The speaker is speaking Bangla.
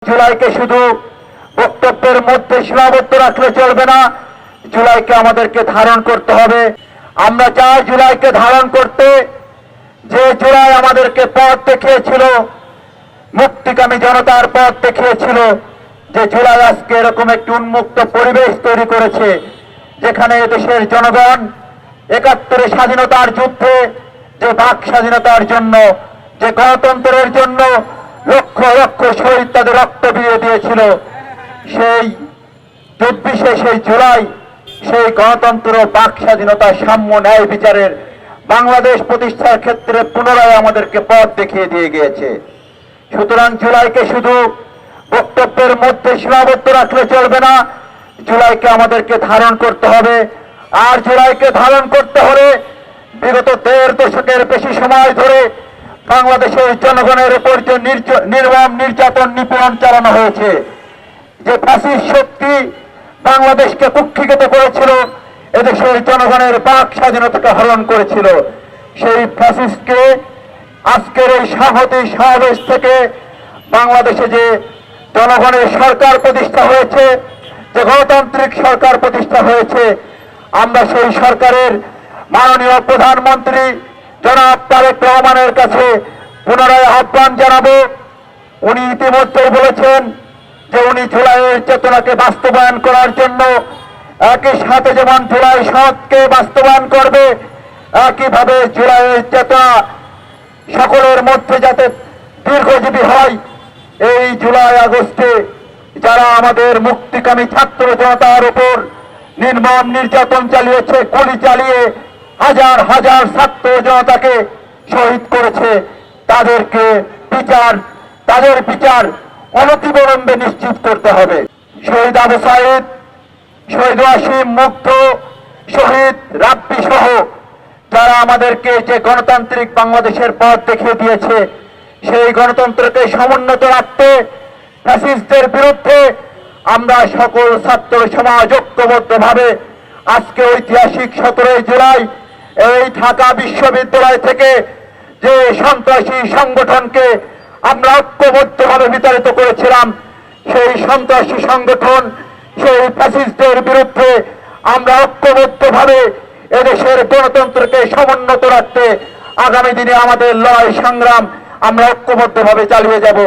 জুলাইকে শুধু বক্তব্যের মধ্যে সীমাবদ্ধ রাখলে চলবে না, জুলাইকে আমাদেরকে ধারণ করতে হবে। আমরা চাই জুলাইকে ধারণ করতে। যে জুলাই আমাদেরকে পথ দেখিয়েছিল, মুক্তিকামী জনতার পথ দেখিয়েছিল, যে জুলাই আজকে এরকম একটি উন্মুক্ত পরিবেশ তৈরি করেছে, যেখানে দেশের জনগণ ৭১ স্বাধীনতার যুদ্ধে যে বাক স্বাধীনতার জন্য, যে গণতন্ত্রের জন্য লক্ষ লক্ষ শহীদ তাদের রক্ত বিয়ে দিয়েছিল, সেই ২৪শে সেই জুলাই সেই গণতন্ত্র, বাক স্বাধীনতা, সাম্য, ন্যায় বিচারের বাংলাদেশ প্রতিষ্ঠার ক্ষেত্রে পুনরায় আমাদেরকে পথ দেখিয়ে দিয়ে গিয়েছে। সুতরাং জুলাইকে শুধু বক্তব্যের মধ্যে সীমাবদ্ধ রাখলে চলবে না, জুলাইকে আমাদেরকে ধারণ করতে হবে। আর জুলাইকে ধারণ করতে হলে বিগত ১.৫ দশকের বেশি সময় ধরে বাংলাদেশের জনগণের উপর যে নির্মম নির্যাতন নিপীড়ন চালানো হয়েছে, যে ফ্যাসিস্ট শক্তি বাংলাদেশকে কুক্ষিগত করেছিল, এদেশের জনগণের বাক স্বাধীনতাকে হরণ করেছিল, সেই ফ্যাসিস্টকে আজকের এই সংহতি সমাবেশ থেকে বাংলাদেশে যে জনগণের সরকার প্রতিষ্ঠা হয়েছে, যে গণতান্ত্রিক সরকার প্রতিষ্ঠা হয়েছে, আমরা সেই সরকারের মাননীয় প্রধানমন্ত্রী জনাব তারেক রহমানের কাছে পুনরায় আহ্বান জানাবো। উনি ইতিমধ্যেই বলেছেন যে উনি জুলাইয়ের চেতনাকে বাস্তবায়ন করার জন্য একই সাথে যেমন জুলাই সনদকে বাস্তবায়ন করবে, একইভাবে জুলাইয়ের চেতনা সকলের মধ্যে যাতে দীর্ঘজীবী হয়। এই জুলাই আগস্টে যারা আমাদের মুক্তিকামী ছাত্র জনতার উপর নির্মম নির্যাতন চালিয়েছে, গুলি চালিয়ে হাজার হাজার ছাত্র জনতাকে শহীদ করেছে, তাদের বিচার অনতিবিলম্বে নিশ্চিত করতে হবে। শহীদ আবু সাঈদ, শহীদ ওয়াসিম, মুগ্ধ, শহীদ রাব্বি সহ যারা আমাদেরকে যে গণতান্ত্রিক বাংলাদেশের পথ দেখিয়ে দিয়েছে, সেই গণতন্ত্রকে সমুন্নত রাখতে ফ্যাসিস্টদের বিরুদ্ধে আমরা সকল ছাত্র সমাজ ঐক্যবদ্ধভাবে আজকে ঐতিহাসিক ১৭ জুলাই এই ঢাকা বিশ্ববিদ্যালয় থেকে যে সন্ত্রাসী সংগঠনকে আমরা ঐক্যবদ্ধভাবে বিতাড়িত করেছিলাম, সেই সন্ত্রাসী সংগঠন, সেই ফ্যাসিস্টদের বিরুদ্ধে আমরা ঐক্যবদ্ধভাবে এদেশের গণতন্ত্রকে সমুন্নত রাখতে আগামী দিনে আমাদের লড়াই সংগ্রাম আমরা ঐক্যবদ্ধভাবে চালিয়ে যাব।